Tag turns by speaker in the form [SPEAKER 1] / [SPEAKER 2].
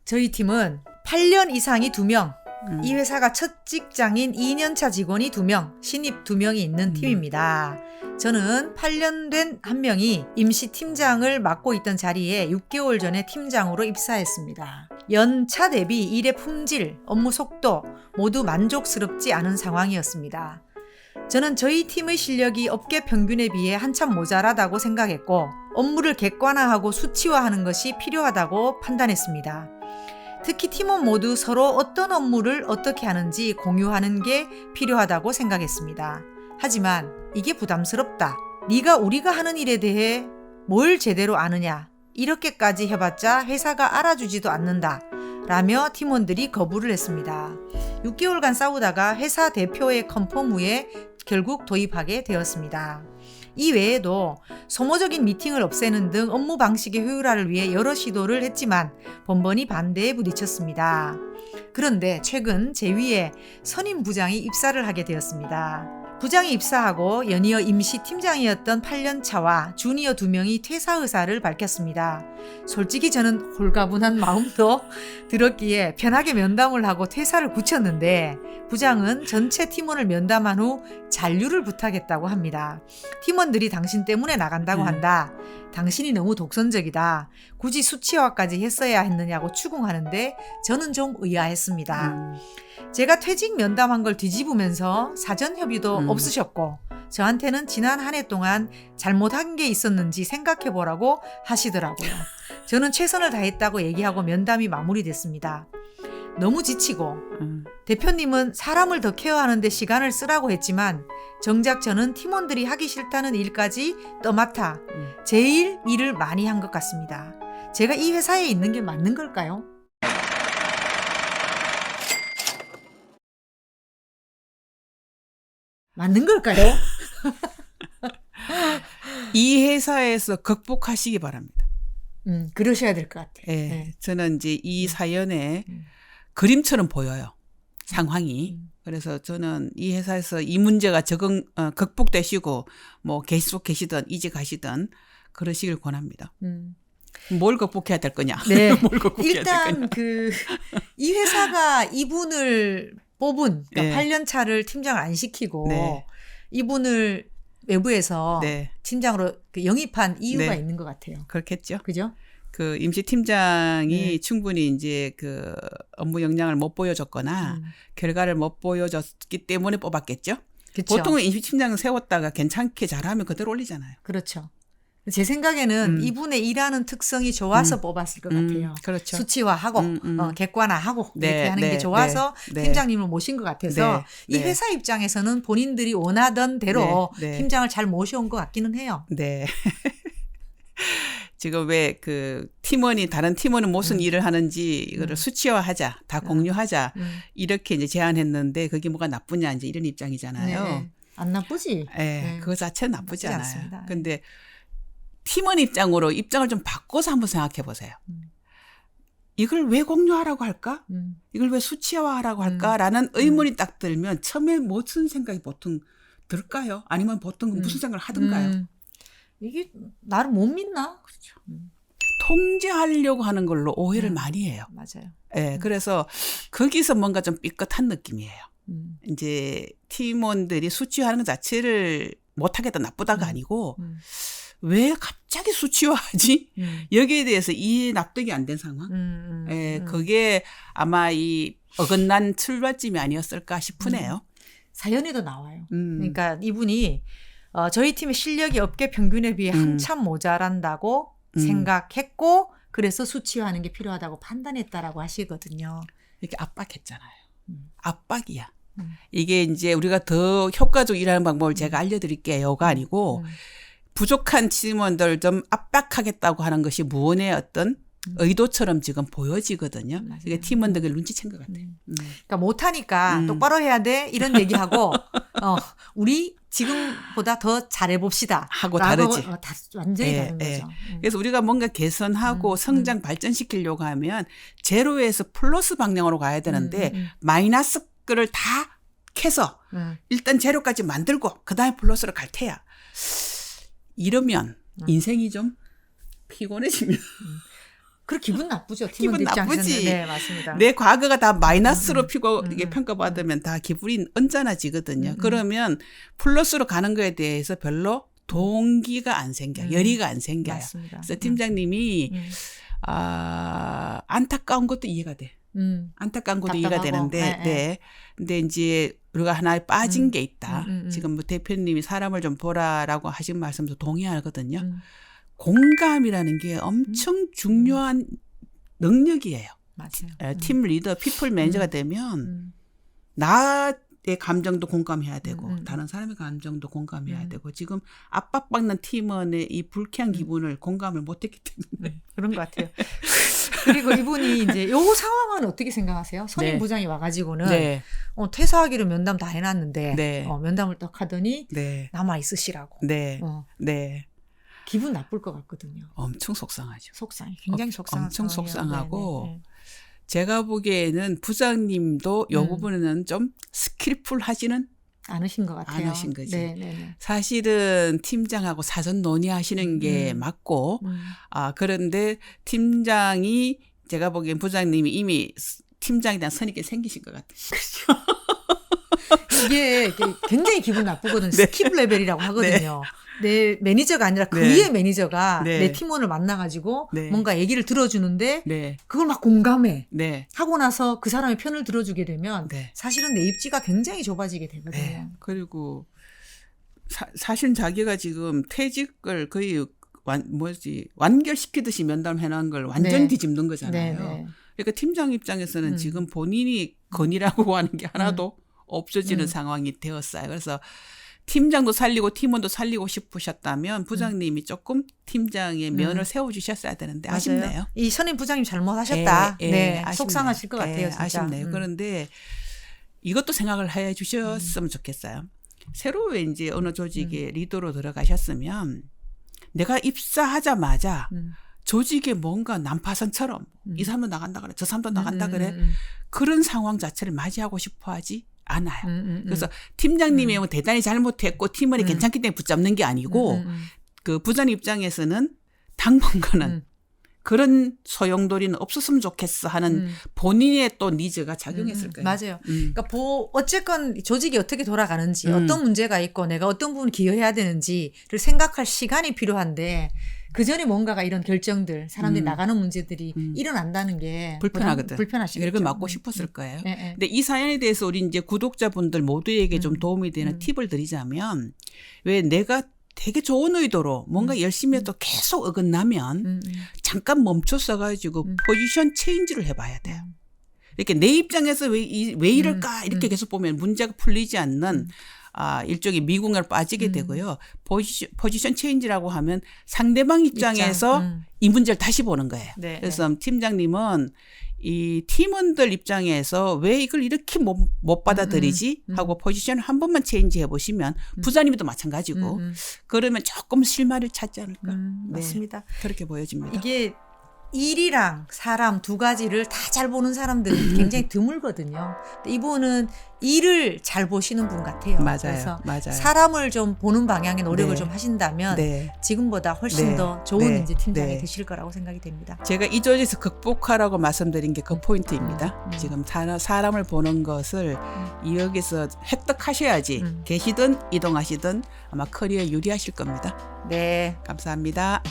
[SPEAKER 1] 저희 팀은 8년 이상이 2명, 이 회사가 첫 직장인 2년차 직원이 2명, 신입 2명이 있는 팀입니다. 저는 8년 된 한 명이 임시 팀장을 맡고 있던 자리에 6개월 전에 팀장으로 입사했습니다. 연차 대비 일의 품질, 업무 속도 모두 만족스럽지 않은 상황이었습니다. 저는 저희 팀의 실력이 업계 평균에 비해 한참 모자라다고 생각했고 업무를 객관화하고 수치화하는 것이 필요하다고 판단했습니다. 특히 팀원 모두 서로 어떤 업무를 어떻게 하는지 공유하는 게 필요하다고 생각했습니다. 하지만 이게 부담스럽다. 네가 우리가 하는 일에 대해 뭘 제대로 아느냐. 이렇게까지 해봤자 회사가 알아주지도 않는다. 라며 팀원들이 거부를 했습니다. 6개월간 싸우다가 회사 대표의 컨펌 후에 결국 도입하게 되었습니다. 이 외에도 소모적인 미팅을 없애는 등 업무 방식의 효율화를 위해 여러 시도를 했지만 번번이 반대에 부딪혔습니다. 그런데 최근 제 위에 선임 부장이 입사를 하게 되었습니다. 부장이 입사하고 연이어 임시 팀장이었던 8년 차와 주니어 2명이 퇴사 의사를 밝혔습니다. 솔직히 저는 홀가분한 마음도 들었기에 편하게 면담을 하고 퇴사를 굳혔는데 부장은 전체 팀원을 면담한 후 잔류를 부탁했다고 합니다. 팀원들이 당신 때문에 나간다고 한다. 당신이 너무 독선적이다. 굳이 수치화까지 했어야 했느냐고 추궁하는데 저는 좀 의아했습니다. 제가 퇴직 면담한 걸 뒤집으면서 사전 협의도 없으셨고 저한테는 지난 한 해 동안 잘못한 게 있었는지 생각해보라고 하시더라고요. 저는 최선을 다했다고 얘기하고 면담이 마무리됐습니다. 너무 지치고 대표님은 사람을 더 케어하는데 시간을 쓰라고 했지만 정작 저는 팀원들이 하기 싫다는 일까지 떠맡아 제일 일을 많이 한 것 같습니다. 제가 이 회사에 있는 게 맞는 걸까요? 맞는 걸까요?
[SPEAKER 2] 이 회사에서 극복하시기 바랍니다.
[SPEAKER 1] 그러셔야 될 것 같아요.
[SPEAKER 2] 네.
[SPEAKER 1] 네.
[SPEAKER 2] 저는 이제 이 사연에 그림처럼 보여요. 상황이. 그래서 저는 이 회사에서 이 문제가 극복되시고 뭐 계속 계시든 이직하시든 그러시길 권합니다. 뭘 극복해야 될 거냐?
[SPEAKER 1] 네.
[SPEAKER 2] 뭘 극복해야
[SPEAKER 1] 일단 이 회사가 이분을 뽑은 그러니까
[SPEAKER 2] 네.
[SPEAKER 1] 8년 차를 팀장을 안 시키고
[SPEAKER 2] 네.
[SPEAKER 1] 이분을 외부에서
[SPEAKER 2] 네.
[SPEAKER 1] 팀장으로 영입한 이유가
[SPEAKER 2] 네.
[SPEAKER 1] 있는 것 같아요.
[SPEAKER 2] 그렇겠죠.
[SPEAKER 1] 그죠?
[SPEAKER 2] 그 임시팀장이
[SPEAKER 1] 네.
[SPEAKER 2] 충분히 이제 그 업무 역량을 못 보여줬거나 결과를 못 보여줬기 때문에 뽑았겠죠.
[SPEAKER 1] 그렇죠.
[SPEAKER 2] 보통은 임시팀장 세웠다가 괜찮게 잘하면 그대로 올리잖아요.
[SPEAKER 1] 그렇죠. 제 생각에는 이분의 일하는 특성이 좋아서 뽑았을 것 같아요.
[SPEAKER 2] 그렇죠.
[SPEAKER 1] 수치화하고 객관화하고
[SPEAKER 2] 네,
[SPEAKER 1] 이렇게 하는
[SPEAKER 2] 네,
[SPEAKER 1] 게 좋아서
[SPEAKER 2] 네,
[SPEAKER 1] 팀장님을 모신 것 같아서
[SPEAKER 2] 네,
[SPEAKER 1] 이 회사 입장에서는 본인들이 원하던 대로
[SPEAKER 2] 네.
[SPEAKER 1] 팀장을 잘 모셔온 것 같기는 해요.
[SPEAKER 2] 네. 지금 왜 그 팀원이 다른 팀원은 무슨 일을 하는지 이거를 수치화하자, 다 공유하자 이렇게 이제 제안했는데 그게 뭐가 나쁘냐 이제 이런 입장이잖아요.
[SPEAKER 1] 네. 안 나쁘지.
[SPEAKER 2] 네. 그거 자체는 나쁘지 않아요.
[SPEAKER 1] 않습니다.
[SPEAKER 2] 근데 팀원 입장으로 입장을 좀 바꿔서 한번 생각해 보세요. 이걸 왜 공유하라고 할까? 이걸 왜 수치화하라고 할까라는 의문이 딱 들면 처음에 무슨 생각이 보통 들까요? 아니면 보통 무슨 생각을 하던가요?
[SPEAKER 1] 이게 나를 못 믿나? 그렇죠.
[SPEAKER 2] 통제하려고 하는 걸로 오해를 많이 해요.
[SPEAKER 1] 맞아요.
[SPEAKER 2] 네, 그래서 거기서 뭔가 좀 삐끗한 느낌이에요. 이제 팀원들이 수치화하는 것 자체를 못하겠다 나쁘다가 아니고 왜 갑자기 수치화하지? 여기에 대해서 이해 납득이 안 된 상황. 예, 그게 아마 이 어긋난 출발점이 아니었을까 싶으네요.
[SPEAKER 1] 사연에도 나와요. 그러니까 이분이 저희 팀의 실력이 업계 평균에 비해 한참 모자란다고 생각했고 그래서 수치화하는 게 필요하다고 판단했다라고 하시거든요.
[SPEAKER 2] 이렇게 압박했잖아요. 압박이야. 이게 이제 우리가 더 효과적으로 일하는 방법을 제가 알려드릴게요가 아니고 부족한 팀원들 좀 압박하겠다고 하는 것이 무언의 어떤 의도처럼 지금 보여지거든요. 이게 팀원들 그걸 눈치챈 것 같아요.
[SPEAKER 1] 그러니까 못하니까 똑바로 해야 돼 이런 얘기하고 우리 지금보다 더 잘해봅시다.
[SPEAKER 2] 하고 다르지.
[SPEAKER 1] 완전히 다른 거죠.
[SPEAKER 2] 그래서 우리가 뭔가 개선하고 성장 발전시키려고 하면 제로에서 플러스 방향으로 가야 되는데 마이너스 거를 다 캐서 일단 제로까지 만들고 그다음에 플러스로 갈 테야. 이러면 인생이 좀 피곤해집니다.
[SPEAKER 1] 그 기분 나쁘죠.
[SPEAKER 2] 기분
[SPEAKER 1] 팀원들 입장에서는.
[SPEAKER 2] 나쁘지.
[SPEAKER 1] 네, 맞습니다.
[SPEAKER 2] 내 과거가 다 마이너스로 이게
[SPEAKER 1] 음.
[SPEAKER 2] 평가받으면 다 기분이 언짢아지거든요.
[SPEAKER 1] 음.
[SPEAKER 2] 그러면 플러스로 가는 거에 대해서 별로 동기가 안 생겨요. 열의가 안 생겨요.
[SPEAKER 1] 맞습니다.
[SPEAKER 2] 그래서 팀장님이 안타까운 것도 이해가 돼. 안타까운 것도 이해가
[SPEAKER 1] 답답하고.
[SPEAKER 2] 되는데,
[SPEAKER 1] 네,
[SPEAKER 2] 네. 근데 이제 우리가 하나에 빠진 게 있다. 지금 뭐 대표님이 사람을 좀 보라라고 하신 말씀도 동의하거든요. 공감이라는 게 엄청 중요한 능력이에요.
[SPEAKER 1] 맞아요.
[SPEAKER 2] 팀 리더, 피플 매니저가 되면 나의 감정도 공감해야 되고 다른 사람의 감정도 공감해야 되고 지금 압박받는 팀원의 이 불쾌한 기분을 공감을 못했기 때문에
[SPEAKER 1] 그런 것 같아요. 그리고 이분이 이제 요 상황은 어떻게 생각하세요? 선임
[SPEAKER 2] 네.
[SPEAKER 1] 부장이 와가지고는
[SPEAKER 2] 네.
[SPEAKER 1] 퇴사하기로 면담 다 해놨는데
[SPEAKER 2] 네.
[SPEAKER 1] 면담을 딱 하더니
[SPEAKER 2] 네.
[SPEAKER 1] 남아 있으시라고.
[SPEAKER 2] 네. 네.
[SPEAKER 1] 기분 나쁠 것 같거든요.
[SPEAKER 2] 엄청 속상하죠.
[SPEAKER 1] 속상해. 굉장히 속상한
[SPEAKER 2] 엄청
[SPEAKER 1] 상황이에요.
[SPEAKER 2] 속상하고
[SPEAKER 1] 네, 네, 네.
[SPEAKER 2] 제가 보기에는 부장님도 이 부분에는 좀 스킬풀하지는
[SPEAKER 1] 않으신 것 같아요.
[SPEAKER 2] 않으신 거지.
[SPEAKER 1] 네, 네, 네.
[SPEAKER 2] 사실은 팀장하고 사전 논의하시는 게 맞고 그런데 팀장이 제가 보기엔 부장님이 이미 팀장에 대한 선입견 생기신 것 같아요.
[SPEAKER 1] 이게 굉장히 기분 나쁘거든요.
[SPEAKER 2] 네.
[SPEAKER 1] 스킵 레벨이라고 하거든요. 내 매니저가 아니라 그
[SPEAKER 2] 네.
[SPEAKER 1] 위에 매니저가
[SPEAKER 2] 네.
[SPEAKER 1] 내 팀원을 만나가지고
[SPEAKER 2] 네.
[SPEAKER 1] 뭔가 얘기를 들어주는데
[SPEAKER 2] 네.
[SPEAKER 1] 그걸 막 공감해.
[SPEAKER 2] 네.
[SPEAKER 1] 하고 나서 그 사람의 편을 들어주게 되면
[SPEAKER 2] 네.
[SPEAKER 1] 사실은 내 입지가 굉장히 좁아지게 되거든요.
[SPEAKER 2] 네. 그리고 사실 자기가 지금 퇴직을 거의 완결시키듯이 면담을 해놓은 걸 완전히
[SPEAKER 1] 네.
[SPEAKER 2] 뒤집는 거잖아요.
[SPEAKER 1] 네, 네.
[SPEAKER 2] 그러니까 팀장 입장에서는 지금 본인이 건의라고 하는 게 하나도 없어지는 상황이 되었어요. 그래서 팀장도 살리고 팀원도 살리고 싶으셨다면 부장님이 조금 팀장의 면을 세워주셨어야 되는데
[SPEAKER 1] 맞아요.
[SPEAKER 2] 아쉽네요.
[SPEAKER 1] 이 선임 부장님 잘못하셨다. 네,
[SPEAKER 2] 아쉽네요.
[SPEAKER 1] 속상하실 것 같아요. 진짜.
[SPEAKER 2] 아쉽네요. 그런데 이것도 생각을 해 주셨으면 좋겠어요. 새로 이제 어느 조직의 리더로 들어가셨으면 내가 입사하자마자 조직에 뭔가 난파선처럼 이 사람도 나간다 그래, 저 사람도 나간다 그래 그런 상황 자체를 맞이하고 싶어하지 않아요. 그래서 팀장님이 뭐 대단히 잘못했고 팀원이 괜찮기 때문에 붙잡는 게 아니고 그 부장 입장에서는 당분간은 그런 소용돌이는 없었으면 좋겠어 하는 본인의 또 니즈가 작용했을 거예요.
[SPEAKER 1] 맞아요. 그러니까 어쨌건 조직이 어떻게 돌아가는지 어떤 문제가 있고 내가 어떤 부분 기여해야 되는지를 생각할 시간이 필요한데 그 전에 뭔가가 이런 결정들 사람들이 나가는 문제들이 일어난다는 게
[SPEAKER 2] 불편하거든.
[SPEAKER 1] 불편하시겠죠.
[SPEAKER 2] 이걸 막고 싶었을 거예요.
[SPEAKER 1] 네, 네.
[SPEAKER 2] 근데 이 사연에 대해서 우리 이제 구독자분들 모두에게 좀 도움이 되는 팁을 드리자면 왜 내가 되게 좋은 의도로 뭔가 열심히 해도 계속 어긋나면 잠깐 멈춰서 가지고 포지션 체인지를 해봐야 돼요. 이렇게 내 입장에서 왜 이럴까 이렇게 계속 보면 문제가 풀리지 않는 일종의 미궁을 빠지게 되고요. 포지션 체인지라고 하면 상대방 입장에서 이 문제를 다시 보는 거예요.
[SPEAKER 1] 네,
[SPEAKER 2] 그래서 팀장님은 이 팀원들 입장에서 왜 이걸 이렇게 못 받아들이지 하고 포지션을 한 번만 체인지 해보시면 부장님도 마찬가지고 그러면 조금 실마리를 찾지 않을까. 네,
[SPEAKER 1] 맞습니다.
[SPEAKER 2] 그렇게 보여집니다.
[SPEAKER 1] 이게 일이랑 사람 두 가지를 다 잘 보는 사람들은 굉장히 드물거든요. 근데 이분은 일을 잘 보시는 분 같아요.
[SPEAKER 2] 맞아요.
[SPEAKER 1] 그래서
[SPEAKER 2] 맞아요.
[SPEAKER 1] 사람을 좀 보는 방향의 노력을
[SPEAKER 2] 네.
[SPEAKER 1] 좀 하신다면
[SPEAKER 2] 네.
[SPEAKER 1] 지금보다 훨씬
[SPEAKER 2] 네.
[SPEAKER 1] 더 좋은
[SPEAKER 2] 네.
[SPEAKER 1] 이제 팀장이
[SPEAKER 2] 네.
[SPEAKER 1] 되실 거라고 생각이 됩니다.
[SPEAKER 2] 제가 이 조직에서 극복하라고 말씀드린 게 그 포인트입니다. 지금 사람을 보는 것을 여기서 획득하셔야지 계시든 이동하시든 아마 커리어에 유리하실 겁니다.
[SPEAKER 1] 네.
[SPEAKER 2] 감사합니다.